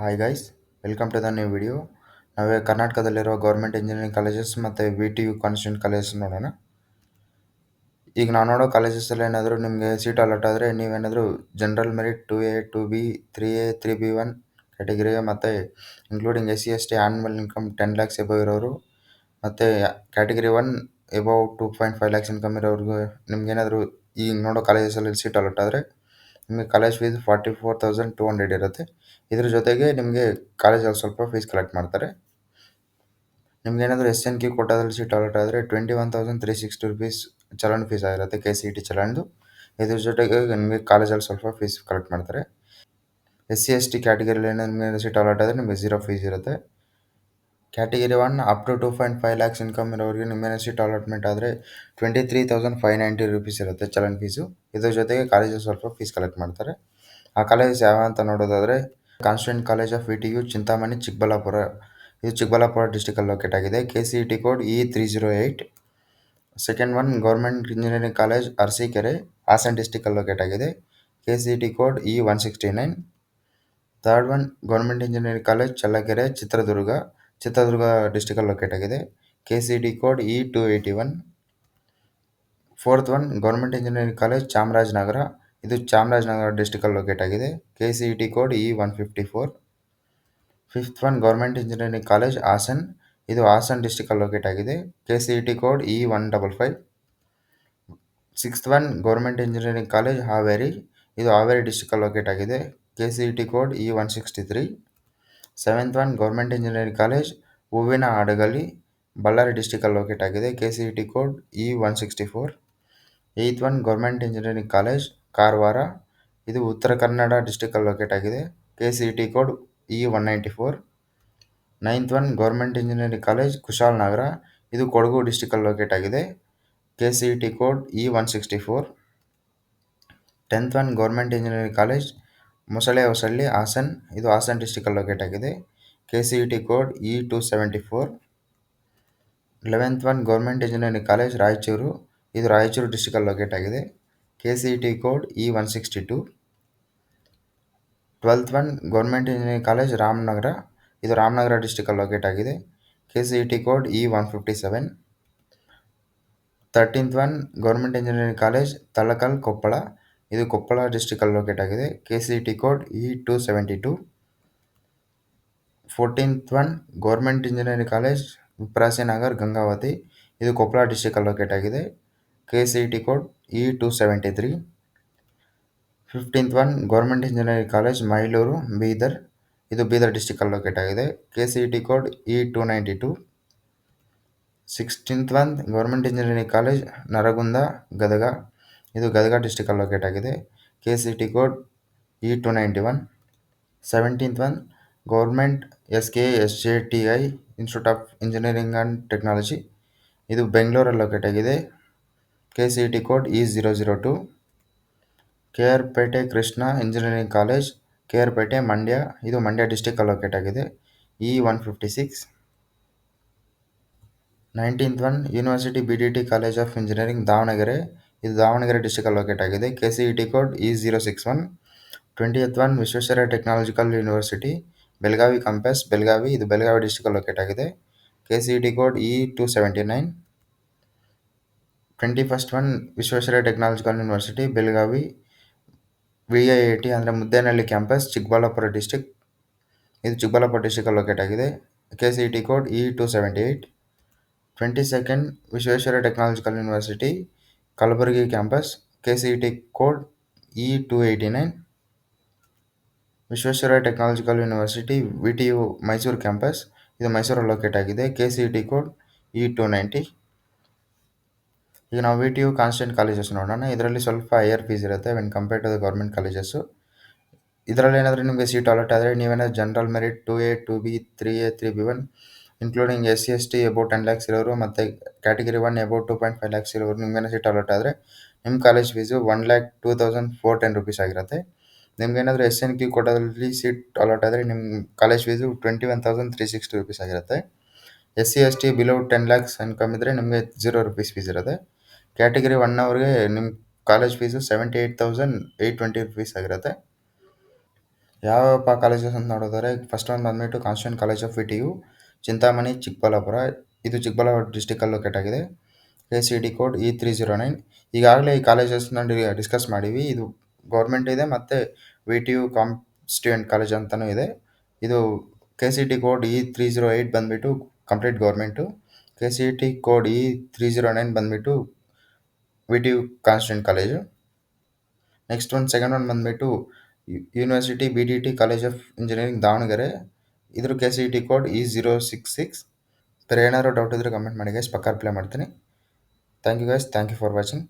Hi guys, welcome to the new video. ನಾವೇ ಕರ್ನಾಟಕದಲ್ಲಿರೋ government engineering colleges ಮತ್ತು VTU constituent colleges ನೋಡೋಣ. ಈಗ ನಾವು ನೋಡೋ ಕಾಲೇಜಸಲ್ಲಿ ಏನಾದರೂ ನಿಮಗೆ ಸೀಟ್ ಅಲಾಟ್ ಆದರೆ ನೀವೇನಾದರೂ general merit 2A 2B 3A 3B1 category ಮತ್ತು including SC ST annual income 10 lakhs above ಇರೋರು ಮತ್ತು ಕ್ಯಾಟಗಿರಿ 1 ಎಬವ್ 2.5 lakhs ಇನ್ಕಮ್ ಇರೋರ್ಗೂ ನಿಮ್ಗೇನಾದರೂ ಈಗ ನೋಡೋ ಕಾಲೇಜಸಲ್ಲಿ ಸೀಟ್ ಅಲಾಟ್ ಆದರೆ ನಿಮಗೆ ಕಾಲೇಜ್ ಫೀಸ್ 44,200 ಇರುತ್ತೆ. ಇದ್ರ ಜೊತೆಗೆ ನಿಮಗೆ ಕಾಲೇಜಲ್ಲಿ ಸ್ವಲ್ಪ ಫೀಸ್ ಕಲೆಕ್ಟ್ ಮಾಡ್ತಾರೆ. ನಿಮ್ಗೇನಾದರೂ SNQ ಕೋಟಾದಲ್ಲಿ ಸೀಟ್ ಅಲಾಟ್ ಆದರೆ 21,360 rupees ಚಲನ್ ಫೀಸ್ ಆಗಿರುತ್ತೆ, KCET ಚಲನ್ದು. ಇದ್ರ ಜೊತೆಗೆ ನಿಮಗೆ ಕಾಲೇಜಲ್ಲಿ ಸ್ವಲ್ಪ ಫೀಸ್ ಕಲೆಕ್ಟ್ ಮಾಡ್ತಾರೆ. SC ST ಕ್ಯಾಟಗಿರಿಯಲ್ಲಿ ನಿಮಗೆ ಸೀಟ್ ಅಲಾಟ್ ಆದರೆ ನಿಮಗೆ 0 ಫೀಸ್ ಇರುತ್ತೆ. Category 1 up to 2.5 lakhs income ಇರೋರಿಗೆ ನಿಮಗೆ ಸೀಟ್ ಅಲಾಟ್ಮೆಂಟ್ ಆದರೆ 23,590 rupees ಇರುತ್ತೆ ಚಲನ್ ಫೀಸು. ಇದ್ರ ಜೊತೆಗೆ ಕಾಲೇಜಲ್ಲಿ ಸ್ವಲ್ಪ ಫೀಸ್ ಕಲೆಕ್ಟ್ ಮಾಡ್ತಾರೆ. ಆ ಕಾಲೇಜಸ್ ಯಾವ ಅಂತ ನೋಡೋದಾದರೆ constituent college of VTU Chintamani Chikkaballapur. ಇದು ಚಿಕ್ಕಬಳ್ಳಾಪುರ ಡಿಸ್ಟಿಕಲ್ಲಿ ಲೊಕೇಟ್ ಆಗಿದೆ. KCET code E308. Second one government engineering college Arsikere Hassan ಡಿಸ್ಟಿಕಲ್ಲಿ ಲೊಕೇಟ್ ಆಗಿದೆ. KCET code E169. Third one government engineering college Challakere Chitradurga ಡಿಸ್ಟಿಕಲ್ಲಿ ಲೊಕೇಟ್ ಆಗಿದೆ. KCET code E281. Fourth one government engineering college Chamarajanagar. ಇದು ಚಾಮರಾಜನಗರ ಡಿಸ್ಟಿಕಲ್ಲಿ locate ಆಗಿದೆ. KCET code E154. Fifth one government engineering college Hassan. ಇದು ಹಾಸನ್ ಡಿಸ್ಟಿಕಲ್ಲಿ locate ಆಗಿದೆ. KCET code E155. Sixth one government engineering college Haveri. ಇದು ಹಾವೇರಿ ಡಿಸ್ಟಿಕಲ್ಲಿ ಲೊಕೇಟ್ ಆಗಿದೆ. KCET code E163. Seventh one government engineering college Huvina Hadagali Ballari ಡಿಸ್ಟಿಕಲ್ಲಿ ಲೊಕೇಟ್ ಆಗಿದೆ. KCET code E164. Eighth one government engineering college Karwar. ಇದು ಉತ್ತರ ಕನ್ನಡ ಡಿಸ್ಟಿಕಲ್ಲಿ ಲೊಕೇಟ್ ಆಗಿದೆ. KCET code E194. Ninth one government engineering college Kushalnagar. ಇದು ಕೊಡಗು ಡಿಸ್ಟಿಕಲ್ಲಿ ಲೊಕೇಟ್ ಆಗಿದೆ. KCET code E164. Tenth one government engineering college Mosale Hosahalli Hassan. ಇದು ಹಾಸನ್ ಡಿಸ್ಟಿಕಲ್ಲಿ ಲೊಕೇಟ್ ಆಗಿದೆ. KCET code E274. Eleventh one government engineering college Raichur. ಇದು ರಾಯಚೂರು ಡಿಸ್ಟಿಕಲ್ಲಿ ಲೊಕೇಟ್ ಆಗಿದೆ. KCET code E162. Twelfth one government engineering college Ramanagara. ಇದು ರಾಮನಗರ ಡಿಸ್ಟಿಕಲ್ಲಿ ಲೊಕೇಟ್ ಆಗಿದೆ. KCET code E157. Thirteenth one government engineering college Talakal Koppal. ಇದು ಕೊಪ್ಪಳ ಡಿಸ್ಟಿಕಲ್ಲಿ ಲೊಕೇಟ್ ಆಗಿದೆ. KCET code E272. Fourteenth one government engineering college Viprasinagar Gangavathi. ಇದು ಕೊಪ್ಪಳ ಡಿಸ್ಟಿಕಲ್ಲಿ ಲೊಕೇಟ್ ಆಗಿದೆ. KCET code E273. Fifteenth one government engineering college Mailur Bidar. ಇದು ಬೀದರ್ ಡಿಸ್ಟಿಕಲ್ಲಿ ಲೊಕೇಟ್ ಆಗಿದೆ. KCET code E292. Sixteenth one government engineering college Naragund Gadag. ಇದು ಗದಗ ಡಿಸ್ಟಿಕಲ್ಲಿ ಲೊಕೇಟ್ ಆಗಿದೆ. KCET code E291. Seventeenth one government SKSJTI institute of engineering and technology. ಇದು ಬೆಂಗಳೂರಲ್ಲಿ locate ಆಗಿದೆ. KCET code E002. KR ಪೇಟೆ ಕೃಷ್ಣ ಇಂಜಿನಿಯರಿಂಗ್ ಕಾಲೇಜ್ KR ಪೇಟೆ ಮಂಡ್ಯ. ಇದು ಮಂಡ್ಯ ಡಿಸ್ಟಿಕಲ್ಲಿ ಲೊಕೇಟ್ ಆಗಿದೆ. E156. Nineteenth one university BDT college of engineering Davanagere. ಇದು ದಾವಣಗೆರೆ ಡಿಸ್ಟಿಕಲ್ಲಿ ಲೊಕೇಟ್ ಆಗಿದೆ. KCET code E061. Twentieth one Visvesvaraya technological university Belagavi campus Belagavi. ಇದು ಬೆಳಗಾವಿ ಡಿಸ್ಟಿಕಲ್ಲಿ ಲೊಕೇಟ್ ಆಗಿದೆ. KCET code E279. 21st one Visvesvaraya technological university Belagavi VIIT ಅಂದರೆ Muddenahalli campus Chikkaballapur district. ಇದು ಚಿಕ್ಕಬಳ್ಳಾಪುರ ಡಿಸ್ಟಿಕಲ್ಲಿ ಲೊಕೇಟ್ ಆಗಿದೆ. KCET code E278. 22nd Visvesvaraya technological university Kalaburagi campus. KCET code E289. Visvesvaraya technological university VTU Mysuru campus. ಇದು ಮೈಸೂರಲ್ಲಿ locate ಆಗಿದೆ. KCET code E290. ಈಗ ನಾವು VTU ಕಾನ್ಸ್ಟಿಟ್ಯೂಂಟ್ ಕಾಲೇಜಸ್ ನೋಡೋಣ. ಇದರಲ್ಲಿ ಸ್ವಲ್ಪ ಹೈಯರ್ ಫೀಸ್ ಇರುತ್ತೆ when compare to the government colleges. ಇದರಲ್ಲಿ ಏನಾದರೂ ನಿಮಗೆ ಸೀಟ್ ಅಲಾಟ್ ಆದರೆ ನೀವೇನಾದ್ರು general merit 2A 2B 3A 3B1 including SC ST about 10 lakhs ಇರೋರು ಮತ್ತು ಕ್ಯಾಟಗಿರಿ 1 ಅಬೌಟ್ 2.5 lakhs ಇರೋರು ನಿಮ್ಗೇನೋ ಸೀಟ್ ಅಲಾಟ್ ಆದರೆ ನಿಮ್ಮ ಕಾಲೇಜ್ ಫೀಸು 1,02,410 rupees ಆಗಿರುತ್ತೆ. ನಿಮ್ಗೇನಾದರೂ SNQ ಕೋಟಾದಲ್ಲಿ ಸೀಟ್ ಅಲಾಟ್ ಆದರೆ ನಿಮ್ಮ ಕಾಲೇಜ್ ಫೀಸು 21,360 rupees ಆಗಿರುತ್ತೆ. SC ST below 10 lakhs income ಇದ್ದರೆ ನಿಮಗೆ 0 rupees ಫೀಸ್ ಇರುತ್ತೆ. ಕ್ಯಾಟಗಿರಿ 1 ಅವ್ರಿಗೆ ನಿಮ್ಮ ಕಾಲೇಜ್ ಫೀಸು 78,820 rupees ಆಗಿರುತ್ತೆ. ಯಾವಪ್ಪ ಕಾಲೇಜಸ್ ಅಂತ ನೋಡಿದರೆ ಫಸ್ಟ್ ಒಂದು ಬಂದ್ಬಿಟ್ಟು constituent college of V T U Chintamani Chikkaballapur. ಇದು ಚಿಕ್ಕಬಳ್ಳಾಪುರ ಡಿಸ್ಟಿಕಲ್ಲಿ ಲೊಕೇಟ್ ಆಗಿದೆ. KCET code E309. ಈಗಾಗಲೇ ಈ ಕಾಲೇಜಸ್ನ ಡಿಸ್ಕಸ್ ಮಾಡೀವಿ. ಇದು ಗೌರ್ಮೆಂಟ್ ಇದೆ ಮತ್ತು V T U constituent college ಅಂತಲೂ ಇದೆ. ಇದು KCET ಕೋಡ್ E308 ಬಂದುಬಿಟ್ಟು complete government. KCET code E309 ಬಂದುಬಿಟ್ಟು V T U constituent college. Next ಒಂದು ಸೆಕೆಂಡ್ ಒನ್ ಬಂದುಬಿಟ್ಟು university BTT college of engineering Davanagere. ಇದ್ರ KCET ಕೋಡ್ E066. ಬೇರೆ ಏನಾದ್ರು ಡೌಟ್ ಇದ್ದರೆ ಕಮೆಂಟ್ ಮಾಡಿ ಗೈಸ್, ಪಕ್ಕ ರಿಪ್ಲೈ ಮಾಡ್ತೀನಿ. Thank you guys, thank you for watching.